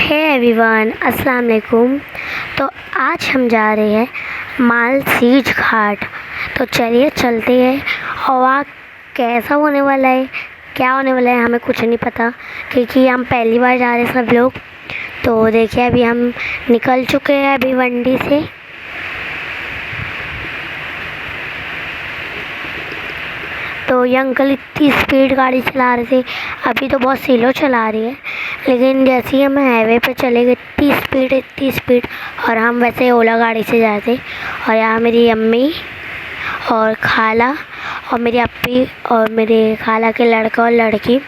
Hey everyone, अस्सलाम वालेकुम। तो आज हम जा रहे हैं मालसीज घाट। तो चलिए चलते हैं। और वहाँ कैसा होने वाला है, क्या होने वाला है, हमें कुछ नहीं पता क्योंकि हम पहली बार जा रहे हैं सब लोग। तो देखिए अभी हम निकल चुके हैं अभी वंडी से। तो ये अंकल इतनी स्पीड गाड़ी चला रहे थे, अभी तो बहुत स्लो चला रही है, लेकिन जैसे ही हम हाईवे पे चले गए इतनी स्पीड। और हम वैसे ओला गाड़ी से जाते। और यहाँ मेरी अम्मी और खाला और मेरी अप्पी और मेरे खाला के लड़का और लड़की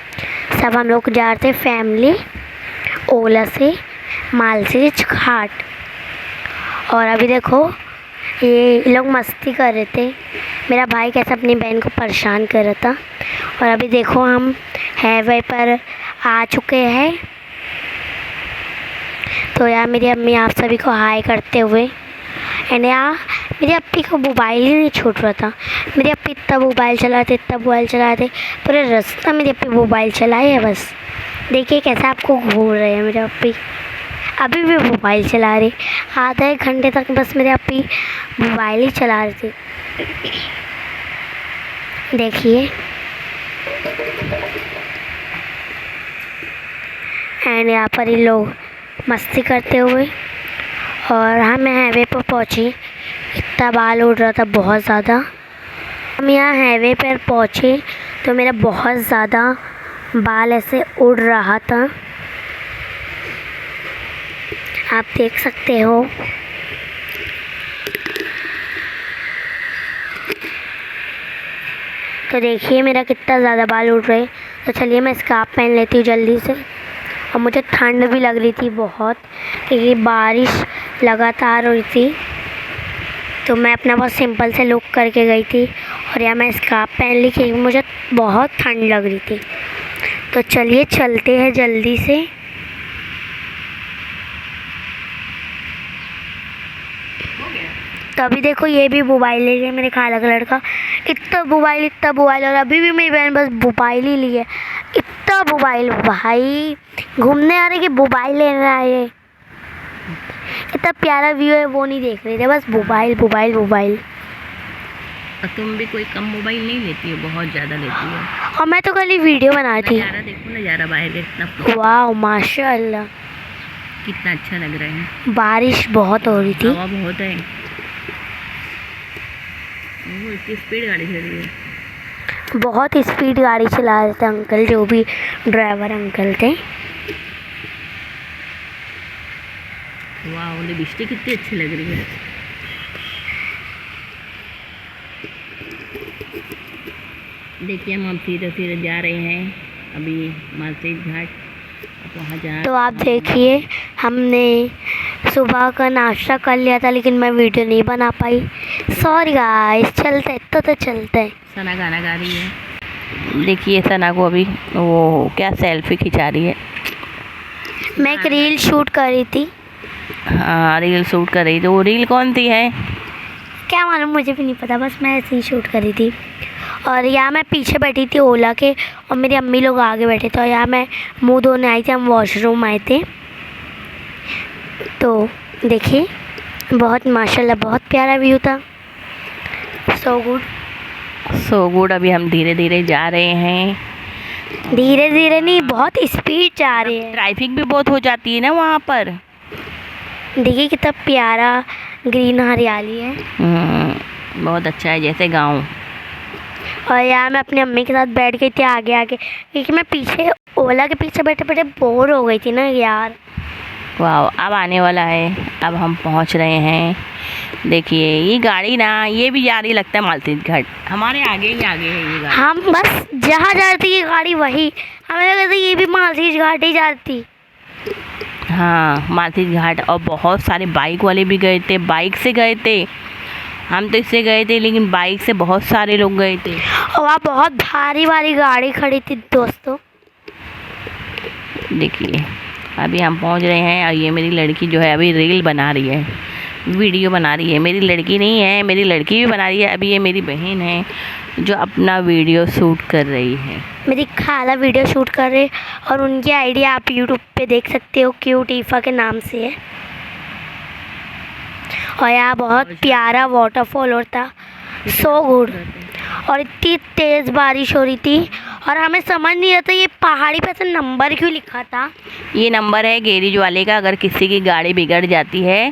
सब हम लोग जा रहे थे फैमिली ओला से मालसीज घाट। और अभी देखो ये लोग मस्ती कर रहे थे, मेरा भाई कैसे अपनी बहन को परेशान कर रहा था। और अभी देखो हम हाईवे पर आ चुके हैं। तो यार मेरी अम्मी आप सभी को हाय करते हुए। एंड यार मेरी अप्पी को मोबाइल ही नहीं छूट रहा था। मेरी अप्पी इतना मोबाइल चलाते पूरे रास्ता मेरी अप्पी मोबाइल चलाए है। बस देखिए कैसे आपको घूर रहे हैं मेरे अप्पी, अभी भी मोबाइल चला रहे। आधा एक घंटे तक बस मेरे अप्पी मोबाइल ही चला रहे थे। देखिए एंड यहाँ पर ये लोग मस्ती करते हुए। और हम हाईवे पर पहुँचे, इतना बाल उड़ रहा था बहुत ज़्यादा। हम यहाँ हाईवे पर पहुँचे तो मेरा बहुत ज़्यादा बाल ऐसे उड़ रहा था, आप देख सकते हो। तो देखिए मेरा कितना ज़्यादा बाल उड़ रहे। तो चलिए मैं स्कार्फ पहन लेती हूँ जल्दी से। और मुझे ठंड भी लग रही थी बहुत क्योंकि बारिश लगातार हुई थी। तो मैं अपना बहुत सिंपल से लुक करके गई थी। और यहाँ मैं स्कार्फ पहन ली क्योंकि मुझे बहुत ठंड लग रही थी। तो चलिए चलते हैं जल्दी से। तो अभी देखो ये भी मोबाइल ले लिया मेरे खाला का लड़का। इतना मोबाइल। और अभी भी मेरी बहन बस मोबाइल ही ली है। इतना मोबाइल, भाई घूमने आ रहे कि मोबाइल लेने आए। इतना प्यारा व्यू है वो नहीं देख रहे थे, बस मोबाइल। और तुम भी कोई कम मोबाइल नहीं लेती हो, बहुत ज़्यादा लेती हो। और मैं तो कल ही वीडियो बनाई थी। नज़ारा देखो, नज़ारा बाहर का कितना, वाह माशाल्लाह कितना अच्छा लग रहा है। बारिश बहुत हो रही थी। हवा बहुत है। वो इतनी स्पीड गाड़ी चल रही है। बहुत स्पीड गाड़ी चला रहे थे अंकल, जो भी ड्राइवर अंकल थे। वाह, लिपस्टिक कितनी अच्छी लग रही है। देखिए हम धीरे जा रहे हैं अभी मालसीज घाट। वहाँ जा तो आप देखिए हमने सुबह का नाश्ता कर लिया था, लेकिन मैं वीडियो नहीं बना पाई, सॉरी गाइस। चलते तो चलते। सना गाना गा रही है। देखिए सना को अभी वो क्या सेल्फी खिंचा रही है। मैं एक रील शूट कर रही थी। हाँ, रील शूट कर रही थी। वो रील कौन सी है क्या मालूम, मुझे भी नहीं पता, बस मैं ऐसे ही शूट कर रही थी। और यहाँ मैं पीछे बैठी थी ओला के और मेरी अम्मी लोग आगे बैठे थे। और यहाँ मैं मुंह धोने आई थी, हम वॉशरूम आए थे। तो देखिए बहुत माशाल्लाह बहुत प्यारा व्यू था। So good. अभी हम धीरे जा रहे हैं। धीरे नहीं, बहुत स्पीड जा रहे हैं। ट्रैफिक भी बहुत हो जाती है ना वहाँ पर। देखिए कितना प्यारा ग्रीन हरियाली है। बहुत अच्छा है, जैसे गाँव। और यहाँ मैं अपनी अम्मी के साथ बैठ गई थी आगे क्योंकि मैं पीछे ओला के पीछे बैठे बोर हो गई थी ना यार। वाह, अब आने वाला है, अब हम पहुँच रहे हैं। देखिए ये गाड़ी ना, ये भी जा रही लगता है मालसीज घाट। हमारे आगे है ये गाड़ी। हम बस जहाँ जा रही थी ये गाड़ी वही, हमें लगा था ये भी मालसीज घाट ही जा रही थी। हाँ, मालसीज घाट। और बहुत सारे बाइक वाले भी गए थे, बाइक से गए थे। हम तो इससे गए थे, लेकिन बाइक से बहुत सारे लोग गए थे। और वहाँ बहुत भारी गाड़ी खड़ी थी दोस्तों। देखिए अभी हम पहुंच रहे हैं। और ये मेरी लड़की जो है अभी रील बना रही है, वीडियो बना रही है। मेरी लड़की नहीं है, मेरी लड़की भी बना रही है। अभी ये मेरी बहन है जो अपना वीडियो शूट कर रही है। मेरी खाला वीडियो शूट कर रहे और उनकी आईडी आप यूट्यूब पे देख सकते हो, क्यूट ईफा के नाम से है। और यहाँ बहुत प्यारा वाटरफॉल होता, सो गुड। और इतनी तेज़ बारिश हो रही थी और हमें समझ नहीं आता ये पहाड़ी पे ऐसा नंबर क्यों लिखा था। ये नंबर है गैरेज वाले का, अगर किसी की गाड़ी बिगड़ जाती है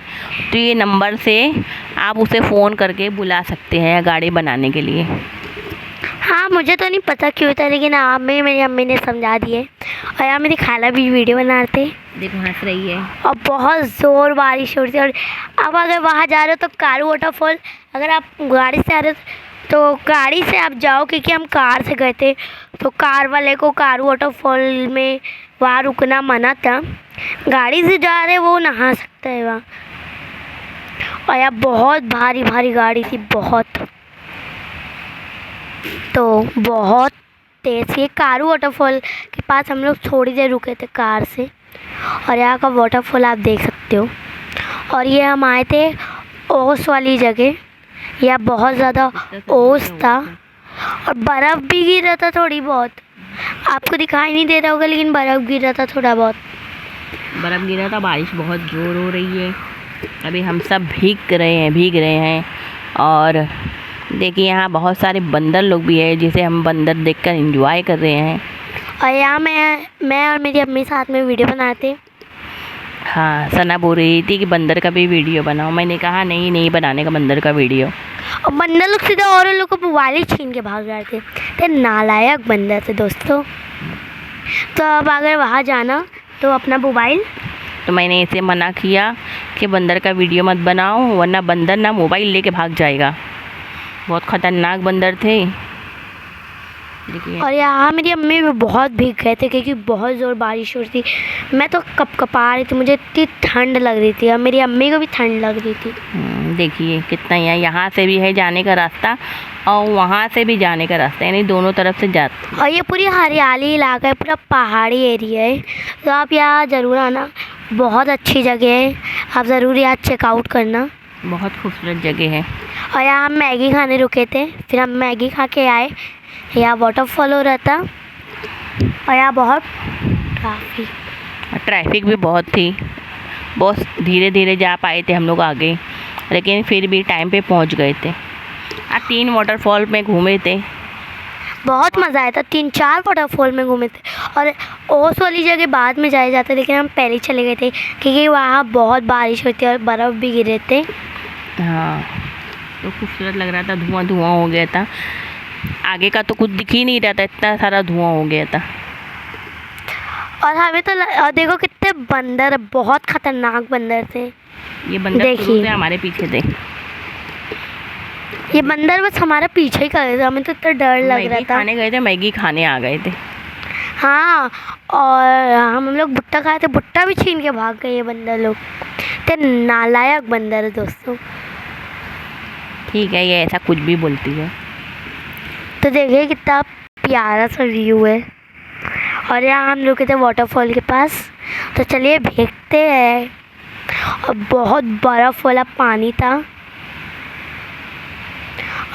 तो ये नंबर से आप उसे फ़ोन करके बुला सकते हैं गाड़ी बनाने के लिए। हाँ, मुझे तो नहीं पता क्यों था, लेकिन आप में मेरी अम्मी ने समझा दिए। और यहाँ मेरी खाला भी वीडियो बना रहे थे, देखो हंस रही है। और बहुत ज़ोर बारिश हो रही थी। और अब अगर वहाँ जा रहे हो तो कारू वाटरफॉल, अगर आप गाड़ी से आ रहे हो तो गाड़ी से आप जाओ, क्योंकि हम कार से गए थे तो कार वाले को कारू वाटरफॉल में वहाँ रुकना मना था। गाड़ी से जा रहे वो नहा सकते हैं वहाँ। और यहाँ बहुत भारी भारी गाड़ी थी, बहुत, तो बहुत तेज़। ये कारू वाटरफॉल के पास हम लोग थोड़ी देर रुके थे कार से, और यहाँ का वाटरफॉल आप देख सकते हो। और ये हम आए थे ओस वाली जगह, यहाँ बहुत ज़्यादा ओस था और बर्फ़ भी गिर रहा था थोड़ी बहुत। आपको दिखाई नहीं दे रहा होगा, लेकिन बर्फ़ गिर रहा था थोड़ा बहुत। बर्फ़ गिरा था, बारिश बहुत ज़ोर हो रही है। अभी हम सब भीग रहे हैं। और देखिए यहाँ बहुत सारे बंदर लोग भी हैं, जिसे हम बंदर देखकर एंजॉय कर रहे हैं। और यहाँ मैं और मेरी अम्मी साथ में वीडियो बनाते। हाँ, सना बोल रही थी कि बंदर का भी वीडियो बनाओ। मैंने कहा नहीं बनाने का बंदर का वीडियो। और बंदर लोग सीधा और लोग को मोबाइल छीन के भाग रहे थे। तो नालायक बंदर थे दोस्तों। तो अब अगर वहाँ जाना तो अपना मोबाइल, तो मैंने इसे मना किया कि बंदर का वीडियो मत बनाओ, वरना बंदर ना मोबाइल लेके भाग जाएगा। बहुत ख़तरनाक बंदर थे। देखिए। और यहाँ मेरी अम्मी भी बहुत भीग गए थे, क्योंकि बहुत ज़ोर बारिश हो रही थी। मैं तो कपकपा रही थी, मुझे इतनी ठंड लग रही थी और मेरी अम्मी को भी ठंड लग रही थी। देखिए कितना यहाँ से भी है जाने का रास्ता और वहाँ से भी जाने का रास्ता, यानी दोनों तरफ से जाते। और ये पूरी हरियाली इलाका है, पूरा पहाड़ी एरिया है। तो आप यहाँ ज़रूर आना, बहुत अच्छी जगह है, आप ज़रूर यहाँ चेकआउट करना। बहुत खूबसूरत जगह है। और यहाँ हम मैगी खाने रुके थे, फिर हम मैगी खा के आए। यहाँ वाटरफॉल हो रहा था और यहाँ बहुत ट्रैफिक भी बहुत थी। बहुत धीरे धीरे जा पाए थे हम लोग आगे, लेकिन फिर भी टाइम पे पहुंच गए थे। 3 वाटरफॉल में घूमे थे, बहुत मज़ा आया था। 3-4 वाटरफॉल में घूमे थे। और ओस वाली जगह बाद में जाए जाते, लेकिन हम पहले चले गए थे क्योंकि वहाँ बहुत बारिश होती है और बर्फ़ भी गिरे थे। हाँ, तो खूबसूरत लग रहा था। धुआं हो गया था, आगे का तो कुछ दिख ही नहीं रहा था, इतना सारा धुआं हो गया था। और हमें तो और देखो कितने बंदर, बहुत खतरनाक बंदर थे। ये बंदर शुरू से हमारे पीछे थे। ये बंदर बस हमारा पीछे ही कर रहे थे, हमें तो इतना डर लग रहा था। खाने गए थे, मैगी खाने आ गए थे। हाँ, और हम लोग भुट्टा खाए थे, भुट्टा भी छीन के भाग गए ये बंदर लोग। तो नालायक बंदर है दोस्तों। ठीक है, ये ऐसा कुछ भी बोलती है। तो देखिए कितना प्यारा सा व्यू है। और यहाँ हम रुके थे वाटरफॉल के पास, तो चलिए भीगते हैं। और बहुत बर्फ़ वाला पानी था।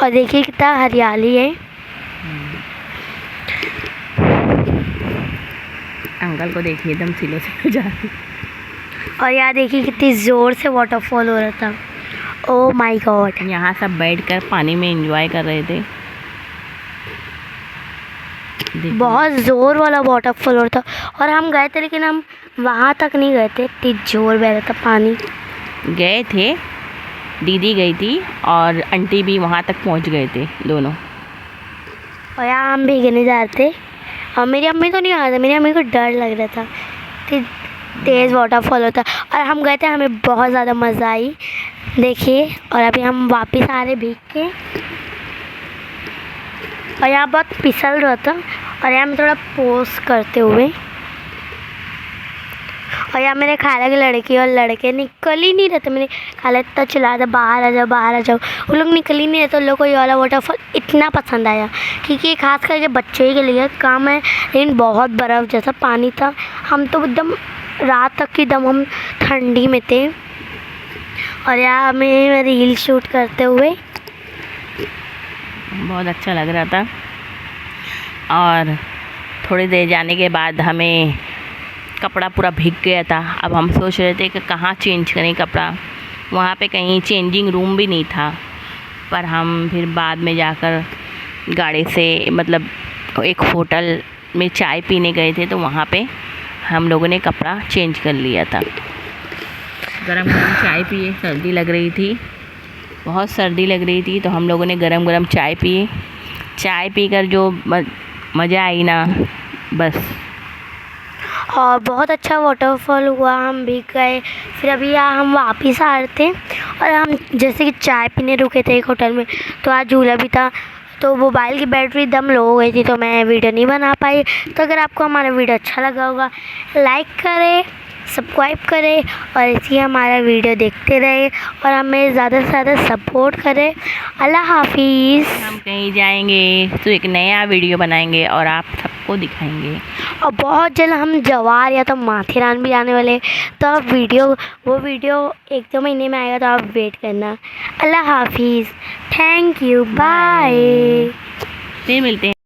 और देखिए कितना हरियाली है। अंकल को देखिए एकदम सिलो से जा रही। और यहाँ देखिए कितनी ज़ोर से वाटरफॉल हो रहा था। Oh my God. यहाँ सब बैठकर पानी में एंजॉय कर रहे थे। बहुत ज़ोर वाला वाटरफॉल हो रहा था। और हम गए थे, लेकिन हम वहाँ तक नहीं गए थे, इतनी ज़ोर बह रहा था पानी। गए थे, दीदी गई थी और आंटी भी वहाँ तक पहुँच गए थे दोनों। और यहाँ हम भीगने जा रहे थे और मेरी अम्मी तो नहीं आ रहा था, मेरी अम्मी को डर लग रहा था, तेज़ वाटरफॉल होता। और हम गए थे, हमें बहुत ज़्यादा मज़ा आई। देखिए, और अभी हम वापस आ रहे भीग के। और यहाँ बहुत फिसल रहा था और यहाँ मैं थोड़ा पोज करते हुए। और यहाँ मेरे खाला की लड़की और लड़के निकल ही नहीं रहते। मेरे खाला इतना चिल्ला था, बाहर आ जाओ बाहर आ जाओ। वो लोग निकल ही नहीं रहते। उन लोग को ये वाला वाटरफॉल इतना पसंद आया, क्योंकि खास करके बच्चे के लिए काम है, लेकिन बहुत बर्फ़ जैसा पानी था। हम तो एकदम रात तक की दम हम ठंडी में थे। और यहाँ मैं रील शूट करते हुए बहुत अच्छा लग रहा था। और थोड़ी देर जाने के बाद हमें कपड़ा पूरा भीग गया था। अब हम सोच रहे थे कि कहाँ चेंज करें कपड़ा, वहाँ पे कहीं चेंजिंग रूम भी नहीं था। पर हम फिर बाद में जाकर गाड़ी से मतलब एक होटल में चाय पीने गए थे, तो वहाँ पे हम लोगों ने कपड़ा चेंज कर लिया था। गरम गरम चाय पिए, सर्दी लग रही थी, बहुत सर्दी लग रही थी, तो हम लोगों ने गरम गरम चाय पिए। चाय पीकर जो मज़ा आई ना, बस। और बहुत अच्छा वाटरफॉल हुआ, हम भी गए। फिर अभी हम वापस आ रहे थे और हम जैसे कि चाय पीने रुके थे एक होटल में, तो आज झूला भी था, तो मोबाइल की बैटरी एकदम लो हो गई थी, तो मैं वीडियो नहीं बना पाई। तो अगर आपको हमारा वीडियो अच्छा लगा होगा, लाइक करें, सब्सक्राइब करें और इसी हमारा वीडियो देखते रहे और हमें ज़्यादा से ज़्यादा सपोर्ट करें। अल्लाह हाफिज़। हम कहीं जाएंगे तो एक नया वीडियो बनाएंगे और आप सबको दिखाएंगे। और बहुत जल्द हम जवार या तो माथेरान भी आने वाले, तो आप वो वीडियो 1-2 महीने में आएगा, तो आप वेट करना। अल्लाह हाफिज़, थैंक यू, बाय। फिर मिलते हैं।